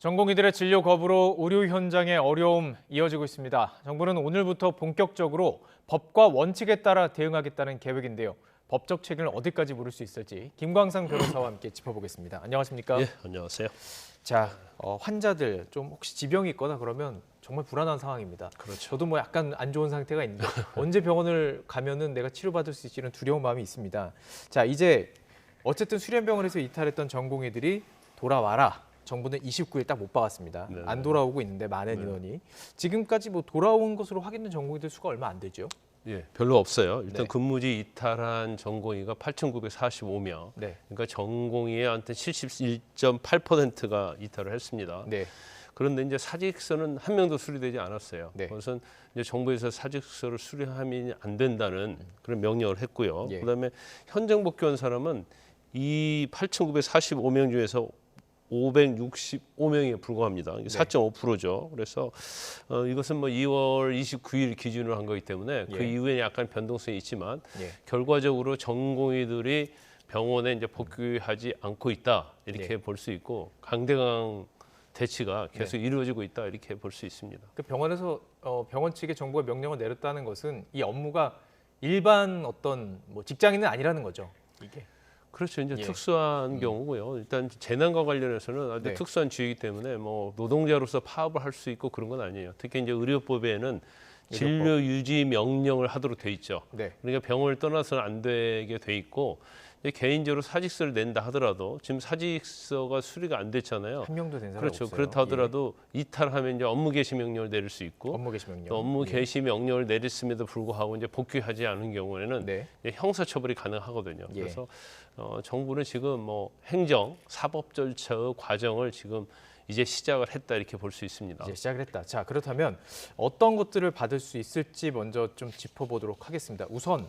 전공의들의 진료 거부로 의료 현장의 어려움 이어지고 있습니다. 정부는 오늘부터 본격적으로 법과 원칙에 따라 대응하겠다는 계획인데요. 법적 책임을 어디까지 물을 수 있을지 김광상 변호사와 함께 짚어보겠습니다. 안녕하십니까? 예, 안녕하세요. 자, 환자들 좀 혹시 지병이 있거나 그러면 정말 불안한 상황입니다. 그렇죠. 저도 뭐 약간 안 좋은 상태가 있는데 언제 병원을 가면은 내가 치료받을 수 있지는 두려운 마음이 있습니다. 자, 이제 어쨌든 수련병원에서 이탈했던 전공의들이 돌아와라. 정부는 29일 딱 못 박았습니다. 네네. 안 돌아오고 있는데 많은 네. 인원이 지금까지 뭐 돌아온 것으로 확인된 전공의들 수가 얼마 안 되죠. 예, 별로 없어요. 일단 네. 근무지 이탈한 전공의가 8,945명. 네, 그러니까 전공의의 한테 71.8%가 이탈을 했습니다. 네, 그런데 이제 사직서는 한 명도 수리되지 않았어요. 네. 그것은 이제 정부에서 사직서를 수리하면 안 된다는 그런 명령을 했고요. 예. 그다음에 현장 복귀한 사람은 이 8,945명 중에서 565명에 불과합니다. 이게 네. 4.5%죠. 그래서 이것은 뭐 2월 29일 기준으로 한 거기 때문에 그 예. 이후에 약간 변동성이 있지만 예. 결과적으로 전공의들이 병원에 이제 복귀하지 않고 있다 이렇게 네. 볼 수 있고 강대강 대치가 계속 이루어지고 있다 이렇게 볼 수 있습니다. 그 병원에서 병원 측에 정부가 명령을 내렸다는 것은 이 업무가 일반 어떤 뭐 직장인은 아니라는 거죠. 이게. 그렇죠. 이제 예. 특수한 경우고요. 일단 재난과 관련해서는 아주 네. 특수한 주의이기 때문에 뭐 노동자로서 파업을 할 수 있고 그런 건 아니에요. 특히 이제 의료법에는 진료 유지 명령을 하도록 돼 있죠. 네. 그러니까 병원을 떠나서는 안 되게 돼 있고 이제 개인적으로 사직서를 낸다 하더라도 지금 사직서가 수리가 안 됐잖아요. 한 명도 된 사람 그렇죠. 없어요. 그렇다 하더라도 이탈하면 이제 업무 개시 명령을 내릴 수 예. 있고 업무 개시 명령. 또 업무 예. 개시 명령을 내렸음에도 불구하고 이제 복귀하지 않은 경우에는 네. 이제 형사 처벌이 가능하거든요. 예. 그래서 정부는 지금 뭐 행정, 사법 절차의 과정을 지금 이제 시작을 했다 이렇게 볼 수 있습니다. 이제 시작을 했다. 자, 그렇다면 어떤 것들을 받을 수 있을지 먼저 좀 짚어보도록 하겠습니다. 우선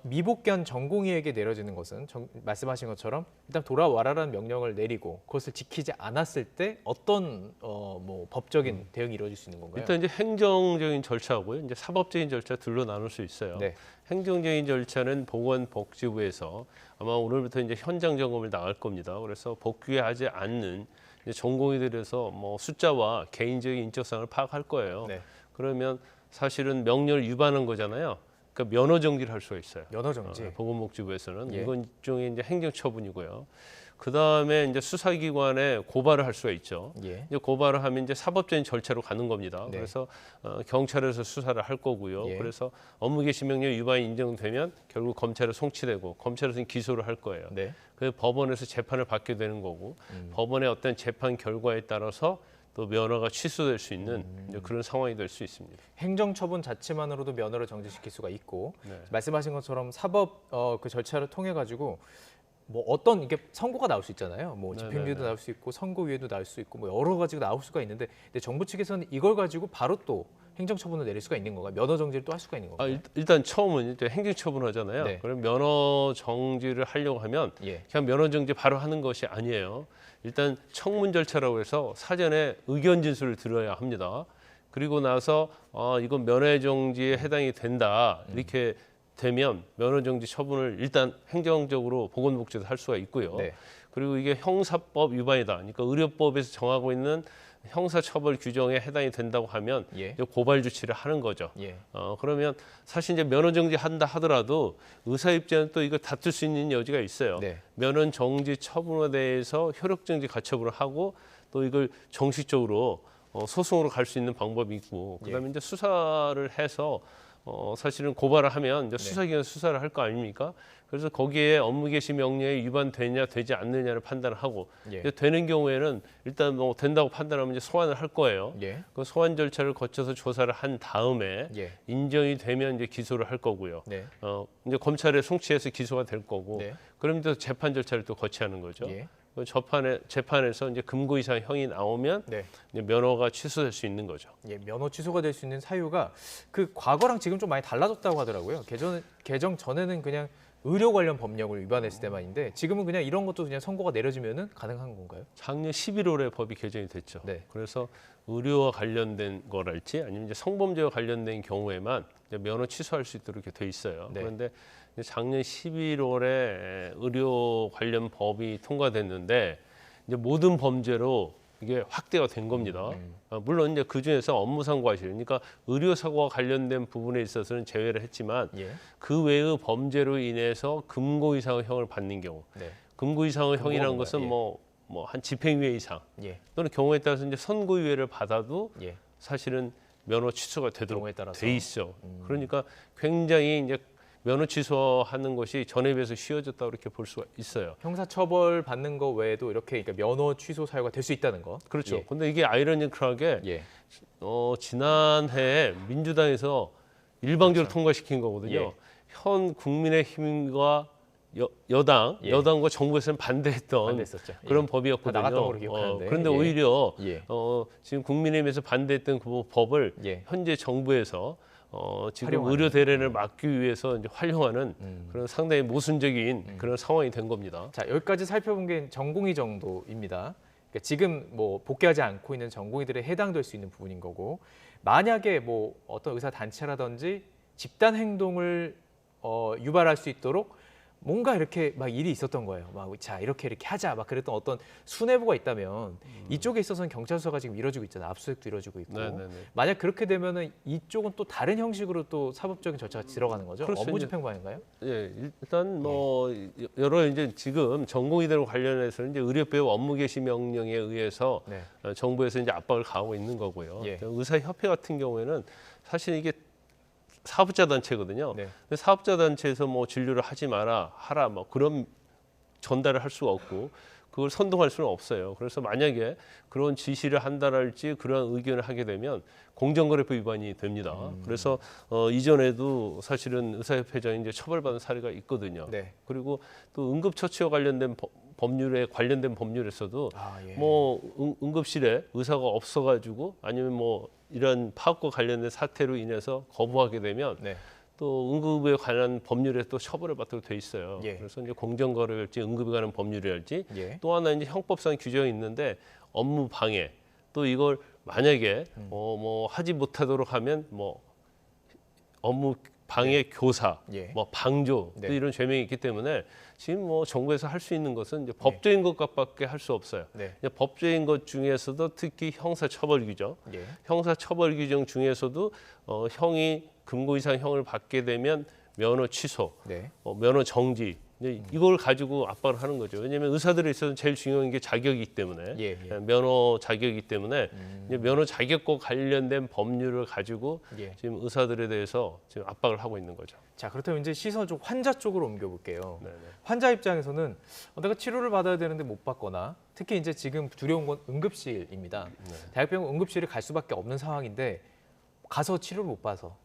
미복귀한 전공의에게 내려지는 것은 말씀하신 것처럼 일단 돌아와라라는 명령을 내리고 그것을 지키지 않았을 때 어떤 뭐 법적인 대응이 이루어질 수 있는 건가요? 일단 이제 행정적인 절차하고요, 이제 사법적인 절차 둘로 나눌 수 있어요. 네. 행정적인 절차는 보건복지부에서 아마 오늘부터 이제 현장 점검을 나갈 겁니다. 그래서 복귀하지 않는 이제 전공의들에서 뭐 숫자와 개인적인 인적사항을 파악할 거예요. 네. 그러면 사실은 명령을 위반한 거잖아요. 그러니까 면허 정지를 할 수가 있어요. 면허 정지. 보건복지부에서는 예. 이건 일종의 이제 행정처분이고요. 그 다음에 이제 수사기관에 고발을 할 수가 있죠. 예. 이제 고발을 하면 이제 사법적인 절차로 가는 겁니다. 네. 그래서 경찰에서 수사를 할 거고요. 예. 그래서 업무 개시 명령 위반이 인정되면 결국 검찰에 송치되고 검찰에서는 기소를 할 거예요. 네. 그 법원에서 재판을 받게 되는 거고 법원의 어떤 재판 결과에 따라서 또 면허가 취소될 수 있는 이제 그런 상황이 될 수 있습니다. 행정처분 자체만으로도 면허를 정지시킬 수가 있고 네. 말씀하신 것처럼 사법 그 절차를 통해 가지고 뭐 어떤 이게 선고가 나올 수 있잖아요. 뭐 집행유예도 네네네. 나올 수 있고 선고유예도 나올 수 있고 뭐 여러 가지가 나올 수가 있는데 근데 정부 측에서는 이걸 가지고 바로 또 행정처분을 내릴 수가 있는 건가요? 면허 정지를 또 할 수가 있는 건가요? 일단 처음은 이제 행정처분 하잖아요. 네. 그럼 면허 정지를 하려고 하면 예. 그냥 면허 정지 바로 하는 것이 아니에요. 일단 청문 절차라고 해서 사전에 의견 진술을 들어야 합니다. 그리고 나서 이건 면허 정지에 해당이 된다 이렇게 되면 면허 정지 처분을 일단 행정적으로 보건복지도 할 수가 있고요. 네. 그리고 이게 형사법 위반이다. 그러니까 의료법에서 정하고 있는 형사처벌 규정에 해당이 된다고 하면 예. 이제 고발 조치를 하는 거죠. 예. 그러면 사실 이제 면허 정지 한다 하더라도 의사 입장은 또 이거 다툴 수 있는 여지가 있어요. 네. 면허 정지 처분에 대해서 효력 정지 가처분을 하고 또 이걸 정식적으로 소송으로 갈 수 있는 방법이 있고 그다음에 이제 수사를 해서 사실은 고발을 하면 이제 수사기관 수사를 할 거 아닙니까? 그래서 거기에 업무 개시 명령이 위반되냐 되지 않느냐를 판단하고 예. 이제 되는 경우에는 일단 뭐 된다고 판단하면 이제 소환을 할 거예요. 예. 그 소환 절차를 거쳐서 조사를 한 다음에 예. 인정이 되면 이제 기소를 할 거고요. 네. 이제 검찰에 송치해서 기소가 될 거고, 네. 그럼 또 재판 절차를 또 거쳐야 하는 거죠. 예. 그 재판에서 이제 금고 이상 형이 나오면 네. 이제 면허가 취소될 수 있는 거죠. 예, 면허 취소가 될 수 있는 사유가 그 과거랑 지금 좀 많이 달라졌다고 하더라고요. 개정 전에는 그냥 의료 관련 법령을 위반했을 때만인데 지금은 그냥 이런 것도 그냥 선고가 내려지면은 가능한 건가요? 작년 11월에 법이 개정이 됐죠. 네. 그래서 의료와 관련된 거랄지 아니면 이제 성범죄와 관련된 경우에만 이제 면허 취소할 수 있도록 이렇게 돼 있어요. 네. 그런데 이제 작년 11월에 의료 관련 법이 통과됐는데 이제 모든 범죄로 이게 확대가 된 겁니다. 물론 이제 그 중에서 업무상 과실, 그러니까 의료사고와 관련된 부분에 있어서는 제외를 했지만 예. 그 외의 범죄로 인해서 금고 이상의 형을 받는 경우, 네. 금고 이상의 금고가 형이라는 뭔가요? 것은 예. 뭐 한 집행유예 이상 예. 또는 경우에 따라서 이제 선고유예를 받아도 예. 사실은 면허 취소가 경우에 되도록 따라서. 돼 있어. 그러니까 굉장히 이제 면허 취소하는 것이 전에 비해서 쉬워졌다 이렇게 볼 수가 있어요. 형사처벌 받는 거 외에도 이렇게 그러니까 면허 취소 사유가 될 수 있다는 거. 그렇죠. 예. 근데 이게 아이러니컬하게 예. 지난해 민주당에서 일방적으로 그렇죠. 통과시킨 거거든요. 예. 현 국민의힘과 여당과 정부에서는 반대했던 반대했었죠. 그런 예. 법이었거든요. 다 나갔던 걸로 기억하는데. 그런데 예. 오히려 예. 지금 국민의힘에서 반대했던 그 법을 예. 현재 정부에서 지금 활용하는. 의료 대란을 막기 위해서 이제 활용하는 음. 그런 상당히 모순적인 그런 상황이 된 겁니다. 자, 여기까지 살펴본 게 전공의 정도입니다. 그러니까 지금 뭐 복귀하지 않고 있는 전공의들에 해당될 수 있는 부분인 거고, 만약에 뭐 어떤 의사 단체라든지 집단 행동을 유발할 수 있도록 뭔가 이렇게 막 일이 있었던 거예요. 막 자 이렇게 하자 막 그랬던 어떤 수뇌부가 있다면 이쪽에 있어서는 경찰 수사가 지금 이루어지고 있잖아요. 압수수색도 이루어지고 있고. 네네네. 만약 그렇게 되면은 이쪽은 또 다른 형식으로 또 사법적인 절차가 들어가는 거죠. 그렇죠. 업무집행방인가요? 예, 일단 뭐 여러 이제 지금 전공의들 관련해서는 이제 의료배우 업무 개시 명령에 의해서 네. 정부에서 이제 압박을 가하고 있는 거고요. 예. 의사협회 같은 경우에는 사실 이게 사업자 단체거든요. 네. 근데 사업자 단체에서 뭐 진료를 하지 마라, 하라 뭐 그런 전달을 할 수가 없고 그걸 선동할 수는 없어요. 그래서 만약에 그런 지시를 한다랄지 그런 의견을 하게 되면 공정거래법 위반이 됩니다. 그래서 이전에도 사실은 의사협회장이 이제 처벌받은 사례가 있거든요. 네. 그리고 또 응급처치와 관련된 법률에 관련된 법률에서도 아, 예. 뭐 응급실에 의사가 없어가지고 아니면 뭐 이런 파업과 관련된 사태로 인해서 거부하게 되면 네. 또 응급에 관한 법률에 또 처벌을 받도록 돼 있어요. 예. 그래서 이제 공정거래랄지 응급에 관한 법률이랄지 예. 또 하나 이제 형법상 규정이 있는데 업무 방해 또 이걸 만약에 뭐 하지 못하도록 하면 뭐 업무 방해 교사, 예. 뭐 방조 네. 또 이런 죄명이 있기 때문에 지금 뭐 정부에서 할 수 있는 것은 이제 법적인 것밖에 할 수 없어요. 네. 이제 법적인 것 중에서도 특히 형사처벌 규정, 예. 형사처벌 규정 중에서도 형이 금고 이상 형을 받게 되면 면허 취소, 네. 면허 정지 이제 이걸 가지고 압박을 하는 거죠. 왜냐하면 의사들에 있어서 제일 중요한 게 자격이기 때문에 예, 예. 면허 자격이기 때문에 이제 면허 자격과 관련된 법률을 가지고 예. 지금 의사들에 대해서 지금 압박을 하고 있는 거죠. 자, 그렇다면 이제 시선 좀 환자 쪽으로 옮겨볼게요. 네네. 환자 입장에서는 내가 치료를 받아야 되는데 못 받거나 특히 이제 지금 두려운 건 응급실입니다. 대학병원 응급실에 갈 수밖에 없는 상황인데 가서 치료를 못 받아서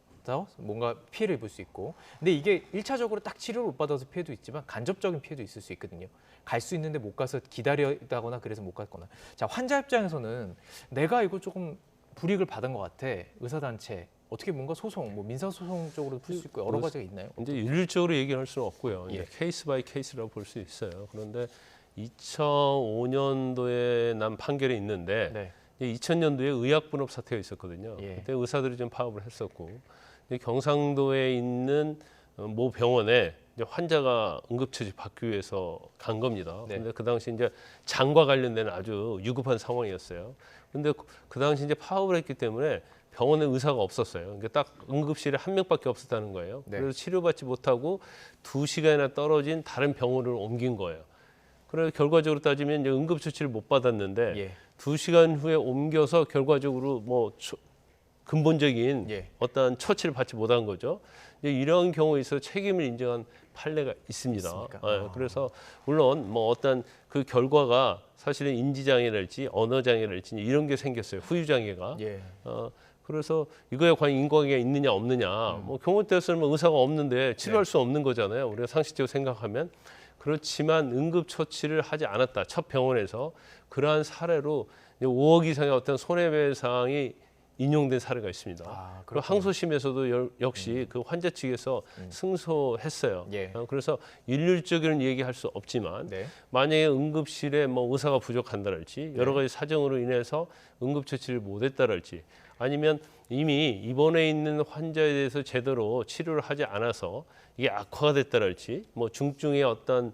뭔가 피해를 입을 수 있고, 근데 이게 1차적으로 딱 치료를 못 받아서 피해도 있지만 간접적인 피해도 있을 수 있거든요. 갈 수 있는데 못 가서 기다리다거나 그래서 못 갔거나. 자, 환자 입장에서는 내가 이거 조금 불이익을 받은 것 같아. 의사단체 어떻게 뭔가 소송, 뭐 민사소송 쪽으로 풀 수 있고 여러 가지가 있나요? 이제 일률적으로 얘기할 수는 없고요. 예. 이제 케이스 바이 케이스라고 볼 수 있어요. 그런데 2005년도에 난 판결이 있는데 네. 2000년도에 의약분업 사태가 있었거든요. 예. 그때 의사들이 좀 파업을 했었고 이제 경상도에 있는 모 병원에 이제 환자가 응급처치 받기 위해서 간 겁니다. 네. 근데 그 당시 이제 장과 관련된 아주 유급한 상황이었어요. 근데 그 당시 이제 파업을 했기 때문에 병원에 의사가 없었어요. 그러니까 딱 응급실에 한 명밖에 없었다는 거예요. 네. 그래서 치료받지 못하고 2시간이나 떨어진 다른 병원으로 옮긴 거예요. 그래서 결과적으로 따지면 이제 응급처치를 못 받았는데 예. 2시간 후에 옮겨서 결과적으로 뭐 근본적인 예. 어떤 처치를 받지 못한 거죠. 이제 이런 경우에 있어 책임을 인정한 판례가 있습니다. 있습니까? 예, 그래서 물론 뭐 어떤 그 결과가 사실은 인지장애랄지 언어장애랄지 이런 게 생겼어요. 후유장애가. 예. 그래서 이거에 과연 인과관계가 있느냐 없느냐. 뭐 경우 때였으면 의사가 없는데 치료할 네. 수 없는 거잖아요. 우리가 상식적으로 생각하면. 그렇지만 응급처치를 하지 않았다. 첫 병원에서 그러한 사례로 5억 이상의 어떤 손해배상이 인용된 사례가 있습니다. 아, 그리고 그렇군요. 항소심에서도 역시 그 환자 측에서 승소했어요. 예. 그래서 일률적으로는 얘기할 수 없지만 네. 만약에 응급실에 뭐 의사가 부족한다랄지 여러 가지 사정으로 인해서 응급처치를 못했다랄지 아니면 이미 입원해 있는 환자에 대해서 제대로 치료를 하지 않아서 이게 악화가 됐다랄지 뭐 중증의 어떤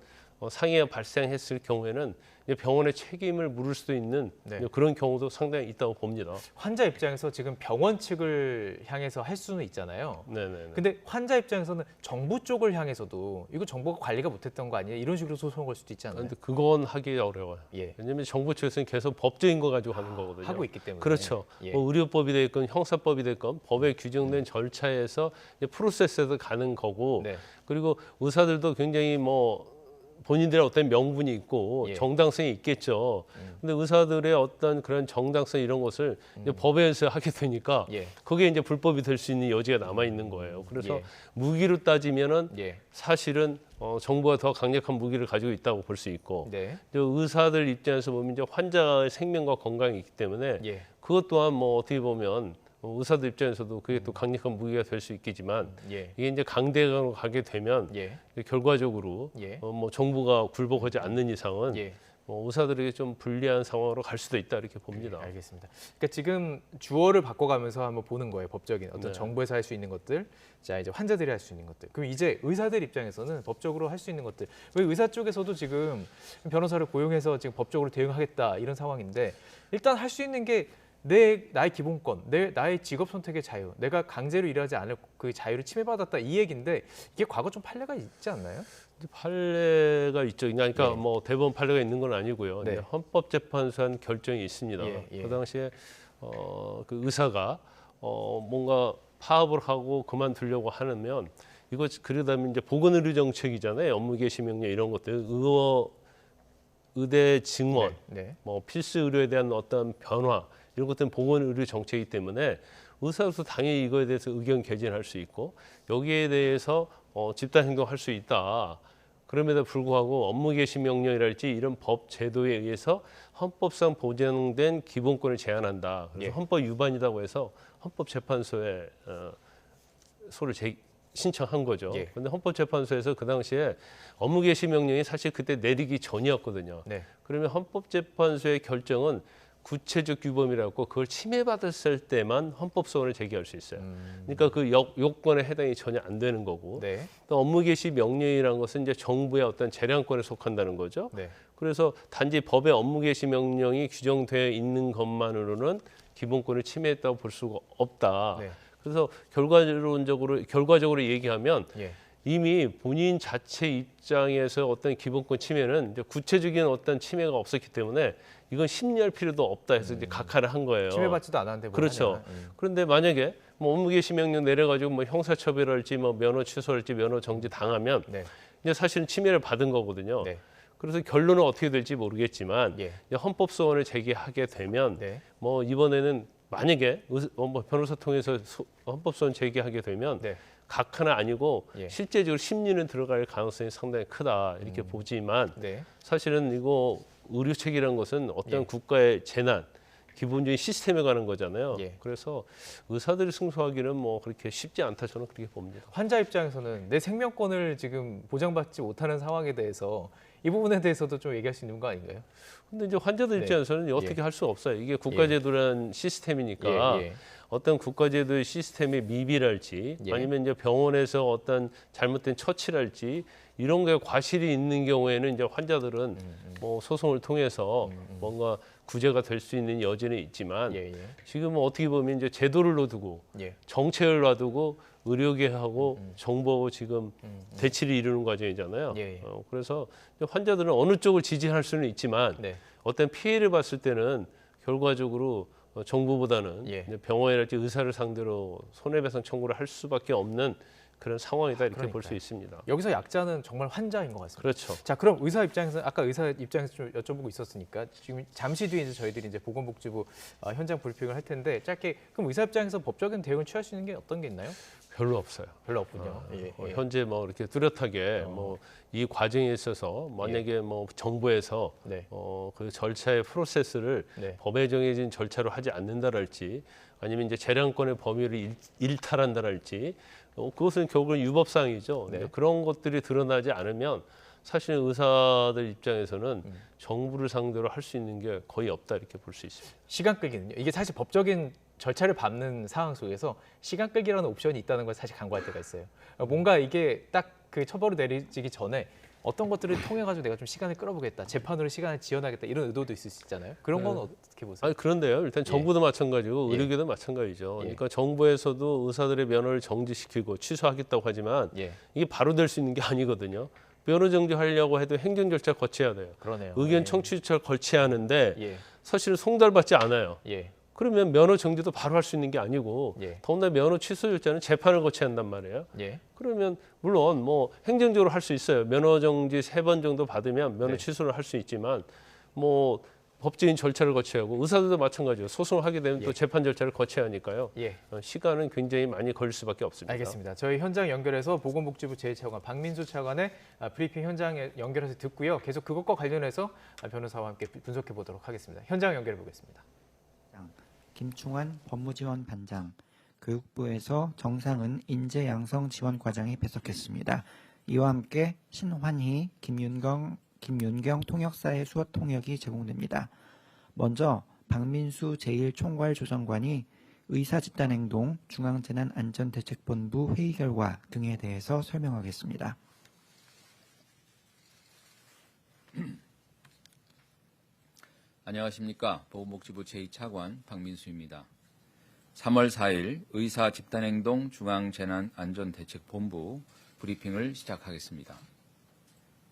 상해가 발생했을 경우에는 이제 병원의 책임을 물을 수도 있는 네. 그런 경우도 상당히 있다고 봅니다. 환자 입장에서 지금 병원 측을 향해서 할 수는 있잖아요. 네네. 근데 환자 입장에서는 정부 쪽을 향해서도 이거 정부가 관리가 못했던 거 아니에요? 이런 식으로 소송을 걸 수도 있지 않나요? 근데 그건 하기 어려워요. 예. 왜냐하면 정부 측에서는 계속 법적인 거 가지고 하는 거거든요. 하고 있기 때문에. 그렇죠. 예. 뭐 의료법이 됐건 형사법이 됐건 법에 규정된 절차에서 이제 프로세스에서 가는 거고 네. 그리고 의사들도 굉장히 뭐 본인들의 어떤 명분이 있고 예. 정당성이 있겠죠. 근데 의사들의 어떤 그런 정당성 이런 것을 이제 법에서 하게 되니까 예. 그게 이제 불법이 될 수 있는 여지가 남아 있는 거예요. 그래서 예. 무기로 따지면은 예. 사실은 정부가 더 강력한 무기를 가지고 있다고 볼 수 있고 네. 이제 의사들 입장에서 보면 이제 환자의 생명과 건강이 있기 때문에 예. 그것 또한 뭐 어떻게 보면 의사들 입장에서도 그게 또 강력한 무기가 될 수 있겠지만 예. 이게 이제 강대강으로 가게 되면 예. 결과적으로 예. 뭐 정부가 굴복하지 않는 이상은 예. 의사들에게 좀 불리한 상황으로 갈 수도 있다 이렇게 봅니다. 네, 알겠습니다. 그러니까 지금 주어를 바꿔가면서 한번 보는 거예요. 법적인 어떤 네. 정부에서 할 수 있는 것들, 자 이제 환자들이 할 수 있는 것들. 그럼 이제 의사들 입장에서는 법적으로 할 수 있는 것들. 왜 의사 쪽에서도 지금 변호사를 고용해서 지금 법적으로 대응하겠다 이런 상황인데 일단 할 수 있는 게 나의 기본권, 나의 직업 선택의 자유, 내가 강제로 일하지 않을 그 자유를 침해받았다 이 얘기인데 이게 과거 좀 판례가 있지 않나요? 판례가 있죠. 그러니까 예. 뭐 대법원 판례가 있는 건 아니고요. 네. 이제 헌법재판소 한 결정이 있습니다. 예, 예. 그 당시에 그 의사가 뭔가 파업을 하고 그만두려고 하면 이거 그러다면 이제 보건의료 정책이잖아요. 업무 개시 명령 이런 것들, 의대 증원, 네. 뭐 필수 의료에 대한 어떤 변화 이런 것들은 보건의료 정책이기 때문에 의사로서 당연히 이거에 대해서 의견 개진할 수 있고 여기에 대해서 집단 행동할 수 있다. 그럼에도 불구하고 업무 개시 명령이랄지 이런 법 제도에 의해서 헌법상 보장된 기본권을 제한한다. 그래서 예. 헌법 위반이라고 해서 헌법재판소에 신청한 거죠. 예. 그런데 헌법재판소에서 그 당시에 업무 개시 명령이 사실 그때 내리기 전이었거든요. 네. 그러면 헌법재판소의 결정은 구체적 규범이라고 그걸 침해받았을 때만 헌법소원을 제기할 수 있어요. 그러니까 그 요건에 해당이 전혀 안 되는 거고 네. 또 업무 개시 명령이라는 것은 이제 정부의 어떤 재량권에 속한다는 거죠. 네. 그래서 단지 법의 업무 개시 명령이 규정되어 있는 것만으로는 기본권을 침해했다고 볼 수가 없다. 네. 그래서 결과적으로 얘기하면 예. 이미 본인 자체 입장에서 어떤 기본권 침해는 이제 구체적인 어떤 침해가 없었기 때문에 이건 심리할 필요도 없다 해서 이제 각하를 한 거예요. 침해받지도 않았는데 뭘 그렇죠. 하냐. 그런데 만약에 뭐 업무 개시 명령 내려가지고 뭐 형사처벌할지 뭐 면허 취소할지 면허 정지 당하면 네. 이제 사실은 침해를 받은 거거든요. 네. 그래서 결론은 어떻게 될지 모르겠지만 예. 이제 헌법소원을 제기하게 되면 네. 뭐 이번에는 만약에 뭐 변호사 통해서 헌법소원 제기하게 되면 네. 각하는 아니고 예. 실제적으로 심리는 들어갈 가능성이 상당히 크다 이렇게 보지만 네. 사실은 이거 의료책이라는 것은 어떤 예. 국가의 재난 기본적인 시스템에 관한 거잖아요. 예. 그래서 의사들이 승소하기는 뭐 그렇게 쉽지 않다 저는 그렇게 봅니다. 환자 입장에서는 내 생명권을 지금 보장받지 못하는 상황에 대해서 이 부분에 대해서도 좀 얘기할 수 있는 거 아닌가요? 근데 이제 환자들 네. 입장에서는 어떻게 할 수가 없어요. 이게 국가제도라는 시스템이니까 예, 예. 어떤 국가제도의 시스템의 미비랄지 예. 아니면 이제 병원에서 어떤 잘못된 처치랄지 이런 게 과실이 있는 경우에는 이제 환자들은 뭐 소송을 통해서 뭔가 구제가 될 수 있는 여지는 있지만 예, 예. 지금은 어떻게 보면 이제 제도를 놔두고 예. 정책을 놔두고 의료계하고 정부하고 지금 대치를 이루는 과정이잖아요. 예, 예. 그래서 환자들은 어느 쪽을 지지할 수는 있지만 네. 어떤 피해를 봤을 때는 결과적으로 정부보다는 예. 이제 병원이랄지 의사를 상대로 손해배상 청구를 할 수밖에 없는 그런 상황이다 이렇게 볼 수 그러니까요. 있습니다. 여기서 약자는 정말 환자인 것 같습니다. 그렇죠. 자, 그럼 의사 입장에서 아까 의사 입장에서 좀 여쭤보고 있었으니까 지금 잠시 뒤에 이제 저희들이 이제 보건복지부 현장 브리핑을 할 텐데 짧게 그럼 의사 입장에서 법적인 대응을 취할 수 있는 게 어떤 게 있나요? 별로 없어요. 별로 없군요. 예, 예. 현재 뭐 이렇게 뚜렷하게 뭐 이 과정에 있어서 만약에 뭐 정부에서 네. 그 절차의 프로세스를 네. 법에 정해진 절차로 하지 않는다랄지 아니면 이제 재량권의 범위를 일탈한다랄지 그것은 결국은 유법사항이죠. 네. 그런 것들이 드러나지 않으면 사실 의사들 입장에서는 정부를 상대로 할 수 있는 게 거의 없다 이렇게 볼 수 있습니다. 시간 끌기는요. 이게 사실 법적인 절차를 밟는 상황 속에서 시간 끌기라는 옵션이 있다는 걸 사실 간과할 때가 있어요. 뭔가 이게 딱 그 처벌이 내려지기 전에 어떤 것들을 통해 가지고 내가 좀 시간을 끌어보겠다, 재판으로 시간을 지연하겠다 이런 의도도 있을 수 있잖아요. 그런 건 어떻게 보세요? 아니 그런데요. 일단 정부도 마찬가지고 예. 의료계도 마찬가지죠. 예. 그러니까 정부에서도 의사들의 면허를 정지시키고 취소하겠다고 하지만 예, 이게 바로 될 수 있는 게 아니거든요. 면허 정지하려고 해도 행정 절차 거쳐야 돼요. 그러네요. 의견 예. 청취 절차 거쳐야 하는데 예, 사실은 송달받지 않아요. 예, 그러면 면허 정지도 바로 할 수 있는 게 아니고 예. 더군다나 면허 취소 절차는 재판을 거쳐야 한단 말이에요. 예, 그러면 물론 뭐 행정적으로 할 수 있어요. 면허 정지 3번 정도 받으면 면허 네. 취소를 할 수 있지만 뭐 법적인 절차를 거쳐야 하고 의사들도 마찬가지예요. 소송을 하게 되면 예. 또 재판 절차를 거쳐야 하니까요. 예. 시간은 굉장히 많이 걸릴 수밖에 없습니다. 알겠습니다. 저희 현장 연결해서 보건복지부 제1차관 박민수 차관의 브리핑 현장에 연결해서 듣고요. 계속 그것과 관련해서 변호사와 함께 분석해 보도록 하겠습니다. 현장 연결해 보겠습니다. 김충환 법무지원 반장, 교육부에서 정상은 인재양성 지원과장이 배석했습니다. 이와 함께 신환희, 김윤경 통역사의 수업 통역이 제공됩니다. 먼저 박민수 제1총괄조정관이 의사집단행동 중앙재난안전대책본부 회의 결과 등에 대해서 설명하겠습니다. 안녕하십니까. 보건복지부 제2차관 박민수입니다. 3월 4일 의사집단행동 중앙재난안전대책본부 브리핑을 시작하겠습니다.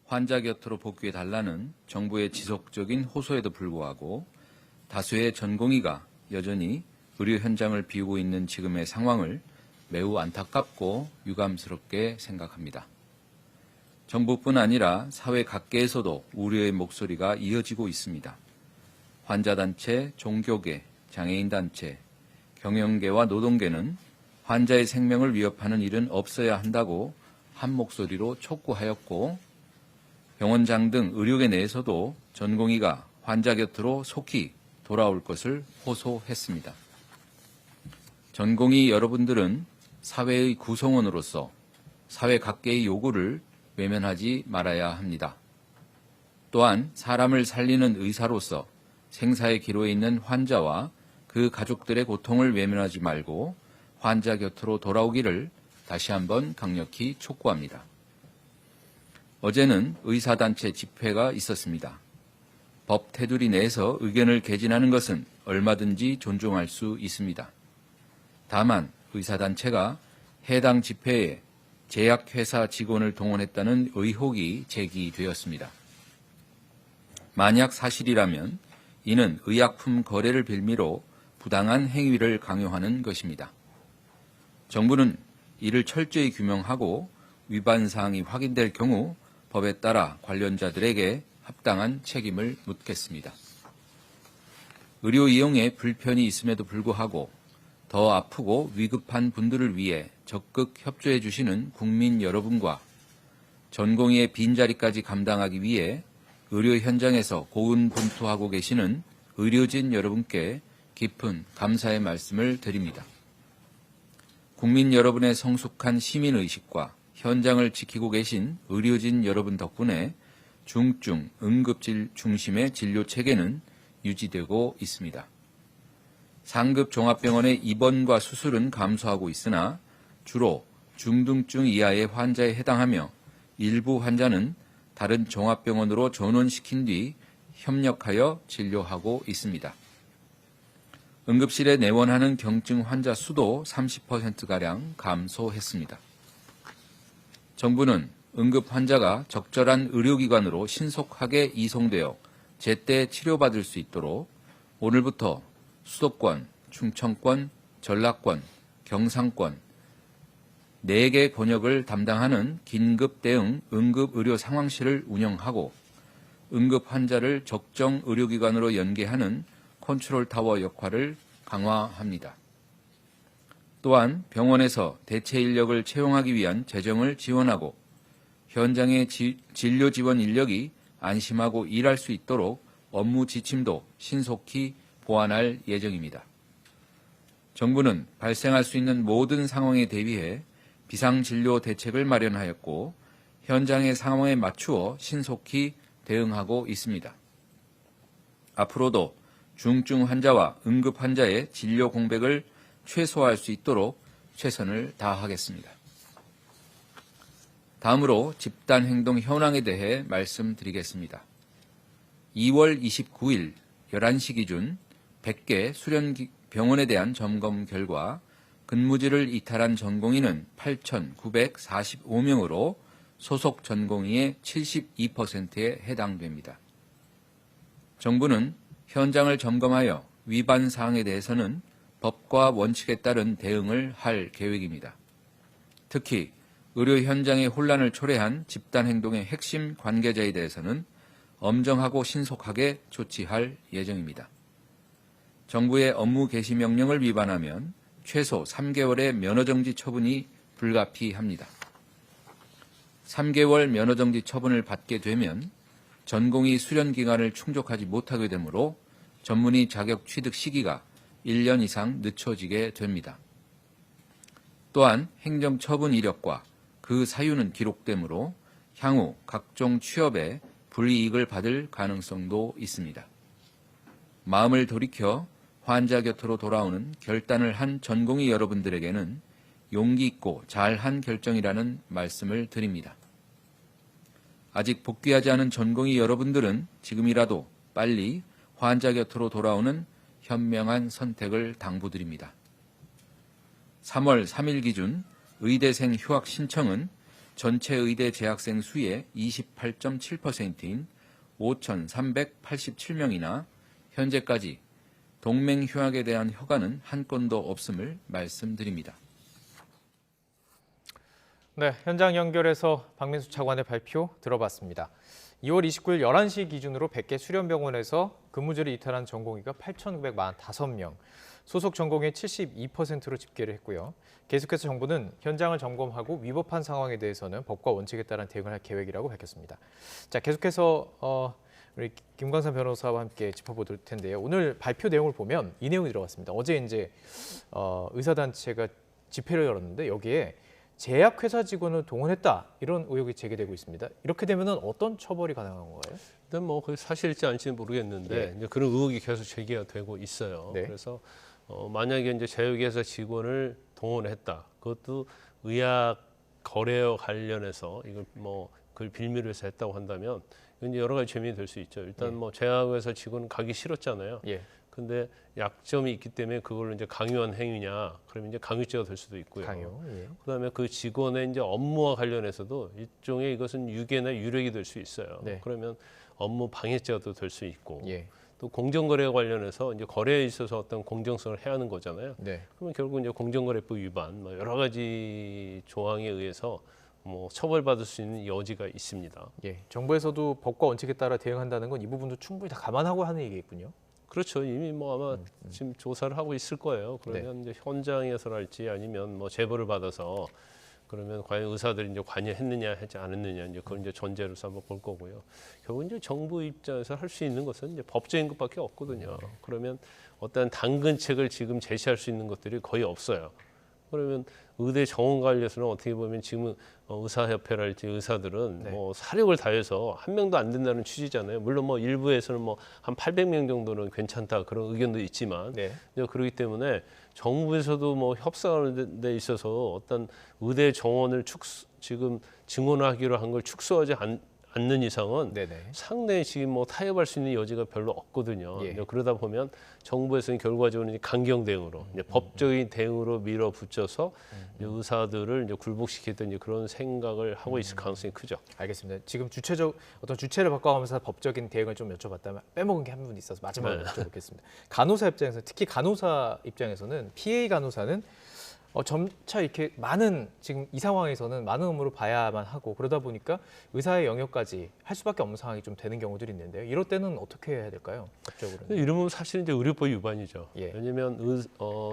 환자 곁으로 복귀해달라는 정부의 지속적인 호소에도 불구하고 다수의 전공의가 여전히 의료 현장을 비우고 있는 지금의 상황을 매우 안타깝고 유감스럽게 생각합니다. 정부뿐 아니라 사회 각계에서도 우려의 목소리가 이어지고 있습니다. 환자단체, 종교계, 장애인단체, 경영계와 노동계는 환자의 생명을 위협하는 일은 없어야 한다고 한 목소리로 촉구하였고 병원장 등 의료계 내에서도 전공의가 환자 곁으로 속히 돌아올 것을 호소했습니다. 전공의 여러분들은 사회의 구성원으로서 사회 각계의 요구를 외면하지 말아야 합니다. 또한 사람을 살리는 의사로서 생사의 기로에 있는 환자와 그 가족들의 고통을 외면하지 말고 환자 곁으로 돌아오기를 다시 한번 강력히 촉구합니다. 어제는 의사단체 집회가 있었습니다. 법 테두리 내에서 의견을 개진하는 것은 얼마든지 존중할 수 있습니다. 다만 의사단체가 해당 집회에 제약회사 직원을 동원했다는 의혹이 제기되었습니다. 만약 사실이라면 이는 의약품 거래를 빌미로 부당한 행위를 강요하는 것입니다. 정부는 이를 철저히 규명하고 위반 사항이 확인될 경우 법에 따라 관련자들에게 합당한 책임을 묻겠습니다. 의료 이용에 불편이 있음에도 불구하고 더 아프고 위급한 분들을 위해 적극 협조해 주시는 국민 여러분과 전공의의 빈자리까지 감당하기 위해 의료 현장에서 고군분투하고 계시는 의료진 여러분께 깊은 감사의 말씀을 드립니다. 국민 여러분의 성숙한 시민의식과 현장을 지키고 계신 의료진 여러분 덕분에 중증, 응급질 중심의 진료 체계는 유지되고 있습니다. 상급 종합병원의 입원과 수술은 감소하고 있으나 주로 중등증 이하의 환자에 해당하며 일부 환자는 다른 종합병원으로 전원시킨 뒤 협력하여 진료하고 있습니다. 응급실에 내원하는 경증 환자 수도 30%가량 감소했습니다. 정부는 응급 환자가 적절한 의료기관으로 신속하게 이송되어 제때 치료받을 수 있도록 오늘부터 수도권, 충청권, 전라권, 경상권 4개 권역을 담당하는 긴급 대응 응급의료 상황실을 운영하고 응급 환자를 적정 의료기관으로 연계하는 컨트롤타워 역할을 강화합니다. 또한 병원에서 대체 인력을 채용하기 위한 재정을 지원하고 현장의 진료 지원 인력이 안심하고 일할 수 있도록 업무 지침도 신속히 보완할 예정입니다. 정부는 발생할 수 있는 모든 상황에 대비해 비상진료 대책을 마련하였고 현장의 상황에 맞추어 신속히 대응하고 있습니다. 앞으로도 중증 환자와 응급 환자의 진료 공백을 최소화할 수 있도록 최선을 다하겠습니다. 다음으로 집단 행동 현황에 대해 말씀드리겠습니다. 2월 29일 11시 기준 100개 수련 병원에 대한 점검 결과 근무지를 이탈한 전공의는 8,945명으로 소속 전공의의 72%에 해당됩니다. 정부는 현장을 점검하여 위반 사항에 대해서는 법과 원칙에 따른 대응을 할 계획입니다. 특히 의료 현장의 혼란을 초래한 집단 행동의 핵심 관계자에 대해서는 엄정하고 신속하게 조치할 예정입니다. 정부의 업무 개시 명령을 위반하면 최소 3개월의 면허정지 처분이 불가피합니다. 3개월 면허정지 처분을 받게 되면 전공의 수련 기간을 충족하지 못하게 되므로 전문의 자격 취득 시기가 1년 이상 늦춰지게 됩니다. 또한 행정처분 이력과 그 사유는 기록되므로 향후 각종 취업에 불이익을 받을 가능성도 있습니다. 마음을 돌이켜 환자 곁으로 돌아오는 결단을 한 전공의 여러분들에게는 용기 있고 잘한 결정이라는 말씀을 드립니다. 아직 복귀하지 않은 전공의 여러분들은 지금이라도 빨리 환자 곁으로 돌아오는 현명한 선택을 당부드립니다. 3월 3일 기준 의대생 휴학 신청은 전체 의대 재학생 수의 28.7%인 5,387명이나 현재까지 동맹 휴학에 대한 허가는 한 건도 없음을 말씀드립니다. 네, 현장 연결해서 박민수 차관의 발표 들어봤습니다. 2월 29일 11시 기준으로 100개 수련병원에서 근무지를 이탈한 전공의가 8,945명, 소속 전공의 72%로 집계를 했고요. 계속해서 정부는 현장을 점검하고 위법한 상황에 대해서는 법과 원칙에 따른 대응을 할 계획이라고 밝혔습니다. 자, 계속해서 우리 김광삼 변호사와 함께 짚어볼 텐데요. 오늘 발표 내용을 보면 이 내용이 들어갔습니다. 어제 이제 의사단체가 집회를 열었는데 여기에 제약회사 직원을 동원했다 이런 의혹이 제기되고 있습니다. 이렇게 되면 어떤 처벌이 가능한 건가요? 일단 뭐 그게 사실일지 아닐지는 모르겠는데 예. 이제 그런 의혹이 계속 제기가 되고 있어요. 네. 그래서 만약에 이제 제약회사 직원을 동원했다, 그것도 의약 거래와 관련해서 이걸 뭐 그걸 빌미로 해서 했다고 한다면 이건 이제 여러 가지 죄명이 될 수 있죠. 일단 예. 뭐 제약회사 직원 가기 싫었잖아요. 예. 근데 약점이 있기 때문에 그걸 이제 강요한 행위냐, 그러면 이제 강요죄가 될 수도 있고요. 강요. 예. 그다음에 그 직원의 이제 업무와 관련해서도 일종의 이것은 유괴나 유력이 될 수 있어요. 네. 그러면 업무 방해죄가 또 될 수 있고, 예. 또 공정거래 관련해서 이제 거래에 있어서 어떤 공정성을 해야 하는 거잖아요. 네. 그러면 결국 이제 공정거래법 위반, 뭐 여러 가지 조항에 의해서 뭐 처벌받을 수 있는 여지가 있습니다. 예. 정부에서도 법과 원칙에 따라 대응한다는 건 이 부분도 충분히 다 감안하고 하는 얘기겠군요. 그렇죠. 이미 뭐 아마 지금 조사를 하고 있을 거예요. 그러면 이제 현장에서랄지 아니면 뭐 제보를 받아서 그러면 과연 의사들이 이제 관여했느냐 하지 않았느냐 이제 그걸 이제 전제로서 한번 볼 거고요. 결국 이제 정부 입장에서 할 수 있는 것은 이제 법적인 것밖에 없거든요. 그러면 어떤 당근책을 지금 제시할 수 있는 것들이 거의 없어요. 그러면 의대 정원 관련해서는 어떻게 보면 지금 의사협회랄지 의사들은 네. 뭐 사력을 다해서 한 명도 안 된다는 취지잖아요. 물론 뭐 일부에서는 뭐 한 800명 정도는 괜찮다 그런 의견도 있지만 네. 그렇기 때문에 정부에서도 뭐 협상하는 데 있어서 어떤 의대 정원을 지금 증원하기로 한 걸 축소하지 않는 이상은 네네. 상당히 지금 뭐 타협할 수 있는 여지가 별로 없거든요. 예. 이제 그러다 보면 정부에서는 결과적으로 이제 강경 대응으로, 이제 법적인 대응으로 밀어붙여서 이제 의사들을 이제 굴복시키던 이제 그런 생각을 하고 있을 가능성이 크죠. 알겠습니다. 지금 어떤 주체를 바꿔가면서 법적인 대응을 좀 여쭤봤다면 빼먹은 게 한 분 있어서 마지막으로 네. 여쭤보겠습니다. 간호사 입장에서 특히 간호사 입장에서는 PA 간호사는 점차 이렇게 많은 지금 이 상황에서는 많은 업무를 봐야만 하고 그러다 보니까 의사의 영역까지 할 수밖에 없는 상황이 좀 되는 경우들이 있는데요. 이럴 때는 어떻게 해야 될까요? 법적으로는. 이러면 사실 이제 의료법 위반이죠. 예. 왜냐하면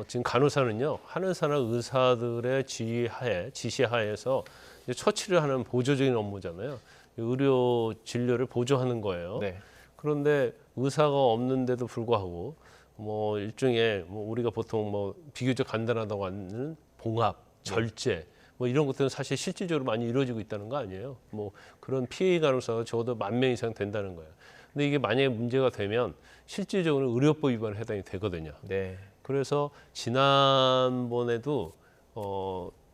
지금 간호사는요 하늘사나 의사들의 지시하에서 이제 처치를 하는 보조적인 업무잖아요. 의료 진료를 보조하는 거예요. 네. 그런데 의사가 없는데도 불구하고 뭐 일종의 뭐 우리가 보통 뭐 비교적 간단하다고 하는 봉합, 절제 뭐 이런 것들은 사실 실질적으로 많이 이루어지고 있다는 거 아니에요. 뭐 그런 피해 간호사가 적어도 10,000명 이상 된다는 거예요. 근데 이게 만약에 문제가 되면 실질적으로 의료법 위반에 해당이 되거든요. 네. 그래서 지난번에도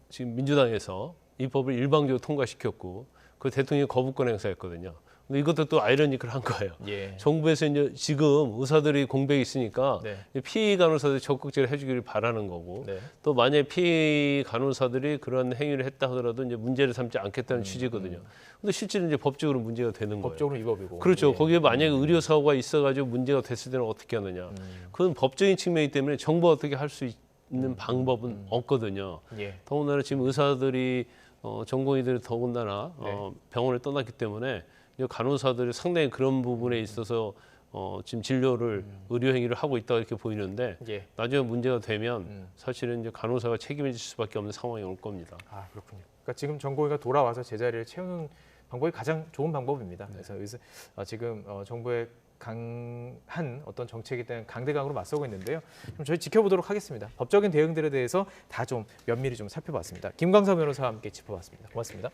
지금 민주당에서 이 법을 일방적으로 통과시켰고 그 대통령이 거부권 행사했거든요. 근데 이것도 또 아이러니컬한 거예요. 예. 정부에서 이제 지금 의사들이 공백이 있으니까 네. 피의 간호사들이 적극적으로 해주기를 바라는 거고 네. 또 만약에 피의 간호사들이 그런 행위를 했다 하더라도 이제 문제를 삼지 않겠다는 취지거든요. 근데 실제로 이제 법적으로 문제가 되는 거예요. 법적으로 위법이고. 그렇죠. 예. 거기에 만약에 의료 사고가 있어가지고 문제가 됐을 때는 어떻게 하느냐. 그건 법적인 측면이기 때문에 정부가 어떻게 할 수 있는 방법은 없거든요. 예. 더군다나 지금 의사들이 전공의들이 더군다나 네. 병원을 떠났기 때문에 이제 간호사들이 상당히 그런 부분에 있어서 지금 진료를 의료 행위를 하고 있다 이렇게 보이는데 예. 나중에 문제가 되면 사실은 이제 간호사가 책임을 질 수밖에 없는 상황이 올 겁니다. 아, 그렇군요. 그러니까 지금 정고의가 돌아와서 제자리를 채우는 방법이 가장 좋은 방법입니다. 그래서 지금 정부의 강한 어떤 정책에 대한 강대강으로 맞서고 있는데요. 좀 저희 지켜보도록 하겠습니다. 법적인 대응들에 대해서 다 좀 면밀히 좀 살펴봤습니다. 김광석 변호사와 함께 짚어봤습니다. 고맙습니다.